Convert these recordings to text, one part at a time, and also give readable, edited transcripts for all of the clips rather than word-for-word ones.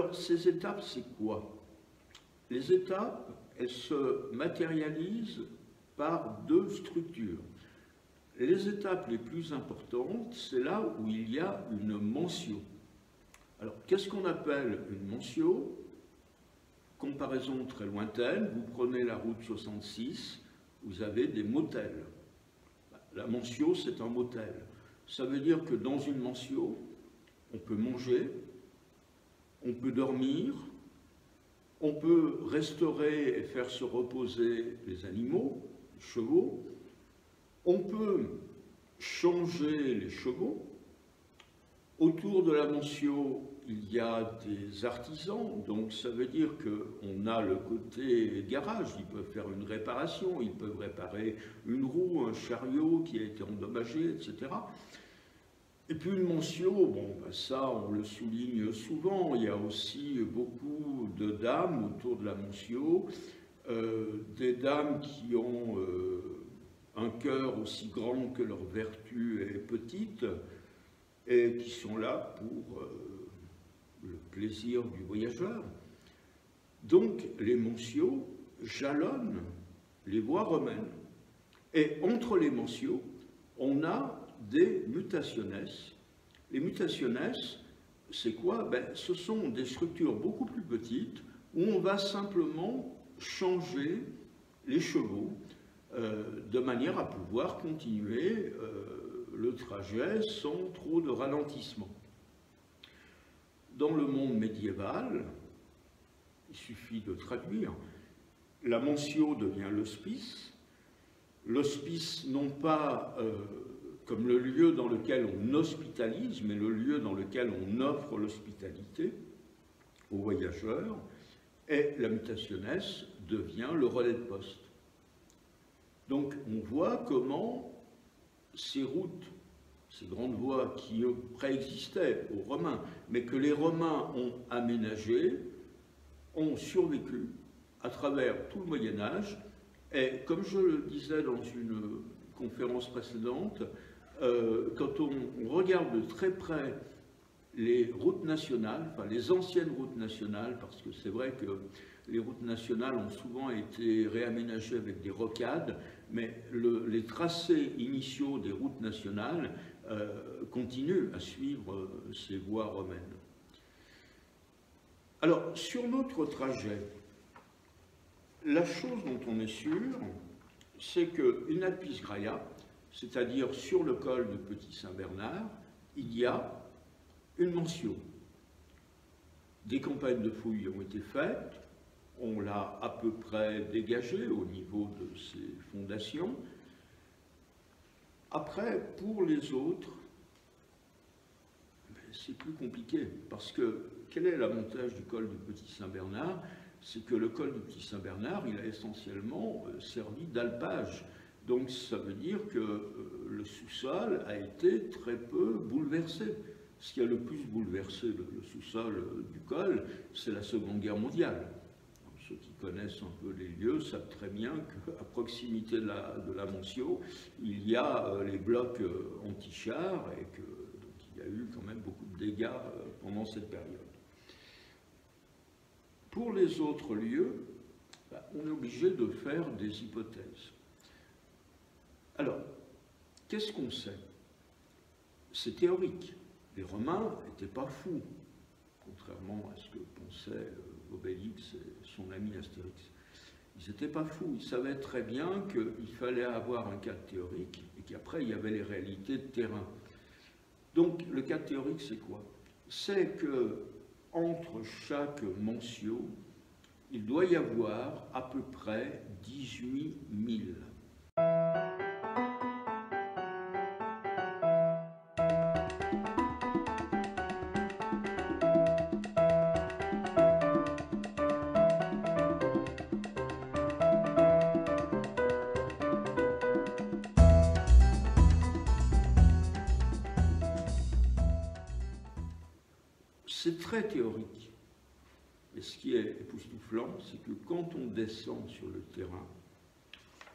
Alors, ces étapes, c'est quoi? Les étapes, elles se matérialisent par deux structures. Les étapes les plus importantes, c'est là où il y a une mentio. Alors, qu'est-ce qu'on appelle une mentio? Comparaison très lointaine, vous prenez la route 66, vous avez des motels. La mentio, c'est un motel. Ça veut dire que dans une mentio, on peut manger, on peut dormir, on peut restaurer et faire se reposer les animaux, les chevaux, on peut changer les chevaux. Autour de la mentio, il y a des artisans, donc ça veut dire qu'on a le côté garage, ils peuvent faire une réparation, ils peuvent réparer une roue, un chariot qui a été endommagé, etc. Et puis une mentio, bon, ben ça on le souligne souvent, il y a aussi beaucoup de dames autour de la mentio, des dames qui ont un cœur aussi grand que leur vertu est petite, et qui sont là pour le plaisir du voyageur. Donc les mentio jalonnent les voies romaines. Et entre les mentio, on a des mutationes. Les mutationes, c'est quoi? Ben, ce sont des structures beaucoup plus petites où on va simplement changer les chevaux de manière à pouvoir continuer le trajet sans trop de ralentissement. Dans le monde médiéval, il suffit de traduire, la mentio devient l'hospice. L'hospice, non pas comme le lieu dans lequel on hospitalise, mais le lieu dans lequel on offre l'hospitalité aux voyageurs, et la mutationes devient le relais de poste. Donc on voit comment ces routes, ces grandes voies qui préexistaient aux Romains, mais que les Romains ont aménagées, ont survécu à travers tout le Moyen-Âge. Et comme je le disais dans une conférence précédente, quand on regarde de très près les routes nationales, enfin les anciennes routes nationales, parce que c'est vrai que les routes nationales ont souvent été réaménagées avec des rocades, mais les tracés initiaux des routes nationales continuent à suivre ces voies romaines. Alors, sur notre trajet, la chose dont on est sûr, c'est qu'une Alpis Graia, c'est-à-dire sur le col de Petit-Saint-Bernard, il y a une mentio. Des campagnes de fouilles ont été faites, on l'a à peu près dégagé au niveau de ses fondations. Après, pour les autres, c'est plus compliqué, parce que quel est l'avantage du col du Petit-Saint-Bernard? C'est que le col du Petit-Saint-Bernard, il a essentiellement servi d'alpage. Donc ça veut dire que le sous-sol a été très peu bouleversé. Ce qui a le plus bouleversé le sous-sol du col, c'est la Seconde Guerre mondiale. Ceux qui connaissent un peu les lieux savent très bien qu'à proximité de la mentio, il y a les blocs anti-chars et que donc, il y a eu quand même beaucoup de dégâts pendant cette période. Pour les autres lieux, on est obligé de faire des hypothèses. Alors, qu'est-ce qu'on sait? C'est théorique. Les Romains n'étaient pas fous, contrairement à ce que pensait Obélix et son ami Astérix. Ils n'étaient pas fous, ils savaient très bien qu'il fallait avoir un cadre théorique et qu'après il y avait les réalités de terrain. Donc le cadre théorique c'est quoi? C'est que entre chaque mentio, il doit y avoir à peu près 18 000. C'est très théorique. Et ce qui est époustouflant, c'est que quand on descend sur le terrain,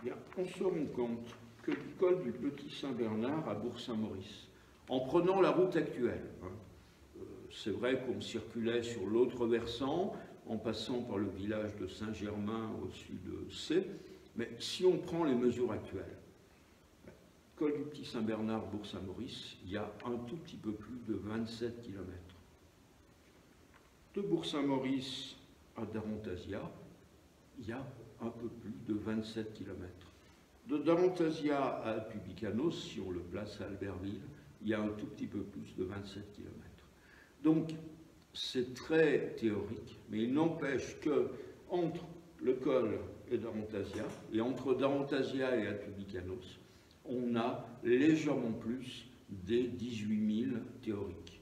eh bien, on se rend compte que du col du Petit-Saint-Bernard à Bourg-Saint-Maurice, en prenant la route actuelle, c'est vrai qu'on circulait sur l'autre versant, en passant par le village de Saint-Germain au-dessus de C, mais si on prend les mesures actuelles, col du Petit Saint-Bernard, Bourg-Saint-Maurice, il y a un tout petit peu plus de 27 km. De Bourg-Saint-Maurice à Darantasia, il y a un peu plus de 27 km. De Darantasia à Publicanos, si on le place à Albertville, il y a un tout petit peu plus de 27 km. Donc, c'est très théorique, mais il n'empêche que entre le col et Darantasia, et entre Darantasia et Publicanos, on a légèrement plus des 18 000 théoriques.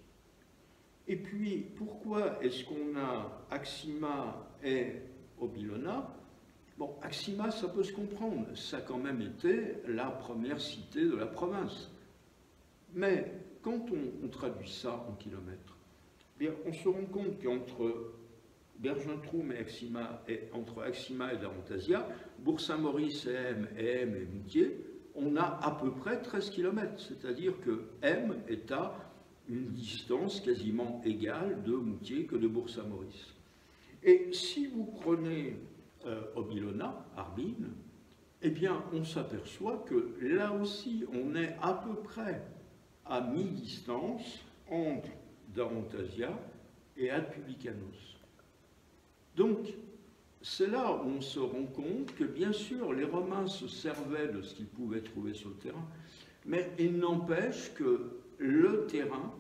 Et puis, pourquoi est-ce qu'on a Axima et Obilona? Bon, Axima, ça peut se comprendre, ça a quand même été la première cité de la province. Mais quand on traduit ça en kilomètres, bien, on se rend compte qu'entre Bergentroum et Axima, entre Axima et Darantasia, Bourg-Saint-Maurice et M et Moutier, on a à peu près 13 km, c'est-à-dire que M est à une distance quasiment égale de Moutier que de Bourg-Saint-Maurice. Et si vous prenez Obilona, Harbin, eh bien, on s'aperçoit que là aussi, on est à peu près à mi-distance entre Darantasia et Ad Publicanos. Donc, c'est là où on se rend compte que, bien sûr, les Romains se servaient de ce qu'ils pouvaient trouver sur le terrain, mais il n'empêche que le terrain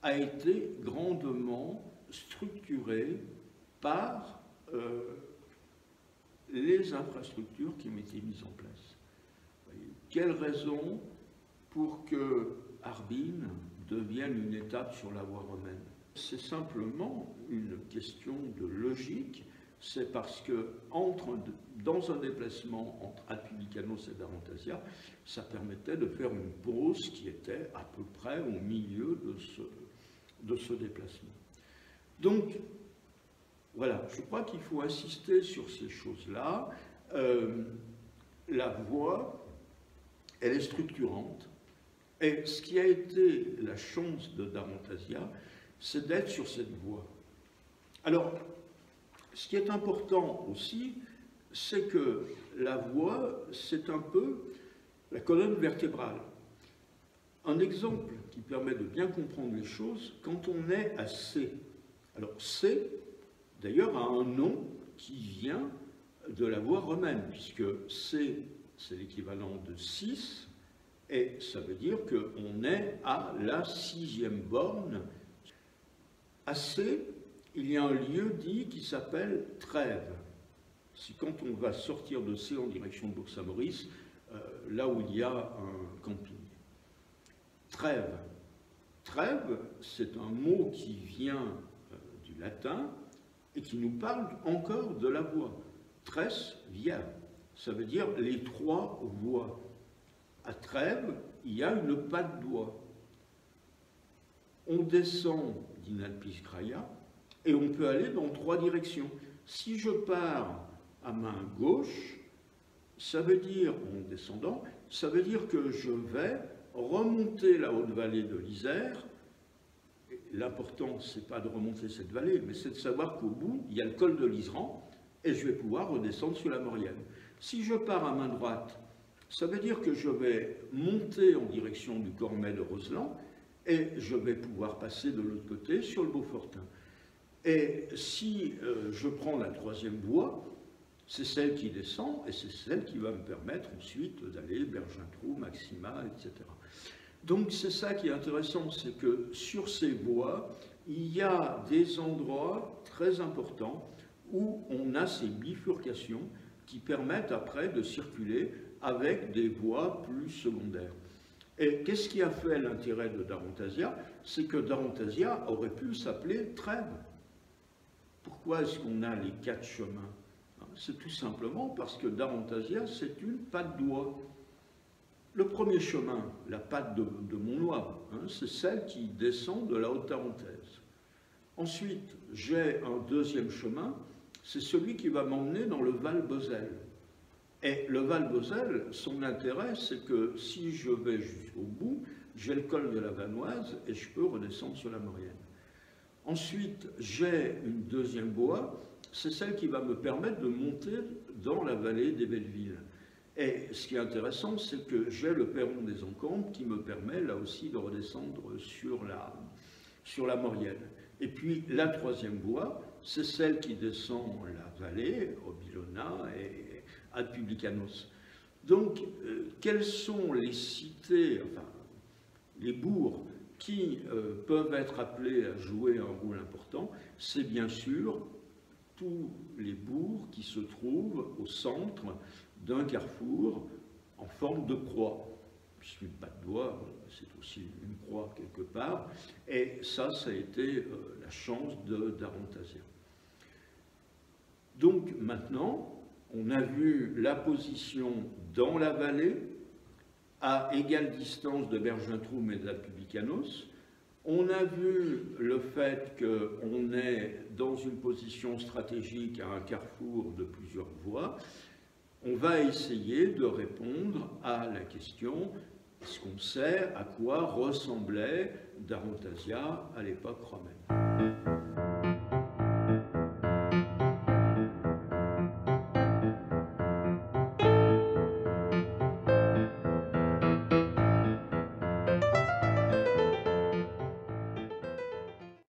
a été grandement structuré par les infrastructures qui ont été mises en place. Quelle raison pour que Harbin devienne une étape sur la voie romaine? C'est simplement une question de logique. C'est parce que dans un déplacement entre Ad Publicanos et Darantasia, ça permettait de faire une pause qui était à peu près au milieu de ce déplacement. Donc, voilà, je crois qu'il faut insister sur ces choses-là. La voie, elle est structurante. Et ce qui a été la chance de Darantasia, c'est d'être sur cette voie. Alors, ce qui est important aussi, c'est que la voie, c'est un peu la colonne vertébrale. Un exemple qui permet de bien comprendre les choses, quand on est à C. Alors C, d'ailleurs, a un nom qui vient de la voie romaine, puisque C, c'est l'équivalent de 6, et ça veut dire qu'on est à la 6e borne. À C, il y a un lieu dit qui s'appelle Trèves. C'est quand on va sortir de C en direction de Bourg-Saint-Maurice, là où il y a un camping. Trèves. Trèves, c'est un mot qui vient du latin et qui nous parle encore de la voie. Tres via, ça veut dire les 3 voies. À Trèves, il y a une patte d'oie. On descend d'Inalpis Graia et on peut aller dans 3 directions. Si je pars à main gauche, ça veut dire, en descendant, ça veut dire que je vais remonter la haute vallée de l'Isère. L'important, ce n'est pas de remonter cette vallée, mais c'est de savoir qu'au bout, il y a le col de l'Iseran et je vais pouvoir redescendre sur la Maurienne. Si je pars à main droite, ça veut dire que je vais monter en direction du Cormet de Roseland et je vais pouvoir passer de l'autre côté sur le Beaufortin. Et si je prends la 3e voie, c'est celle qui descend et c'est celle qui va me permettre ensuite d'aller Bergentroum, Maxima, etc. Donc c'est ça qui est intéressant, c'est que sur ces voies, il y a des endroits très importants où on a ces bifurcations qui permettent après de circuler avec des voies plus secondaires. Et qu'est-ce qui a fait l'intérêt de Darantasia? C'est que Darantasia aurait pu s'appeler Trèves. Pourquoi est-ce qu'on a les 4 chemins? C'est tout simplement parce que Darantasia, c'est une patte d'oie. Le premier chemin, la patte de Montnoy, c'est celle qui descend de la Haute-Tarentaise. Ensuite, j'ai un 2e chemin, c'est celui qui va m'emmener dans le Val-Bosel. Et le Val-Bosel, son intérêt, c'est que si je vais jusqu'au bout, j'ai le col de la Vanoise et je peux redescendre sur la Maurienne. Ensuite, j'ai une deuxième voie, c'est celle qui va me permettre de monter dans la vallée des Bellevilles. Et ce qui est intéressant, c'est que j'ai le perron des Encombres qui me permet là aussi de redescendre sur la Maurienne. Et puis la troisième voie, c'est celle qui descend la vallée, Obilona et Ad Publicanos. Donc, quelles sont les cités, enfin, les bourgs qui peuvent être appelés à jouer un rôle important? C'est bien sûr tous les bourgs qui se trouvent au centre d'un carrefour en forme de croix. C'est une patte d'oie, c'est aussi une croix quelque part, et ça a été la chance d'Arantasia. Donc maintenant, on a vu la position dans la vallée, à égale distance de Bergentroum et d'Ad Publicanos. On a vu le fait qu'on est dans une position stratégique à un carrefour de plusieurs voies. On va essayer de répondre à la question: est-ce qu'on sait à quoi ressemblait Darantasia à l'époque romaine?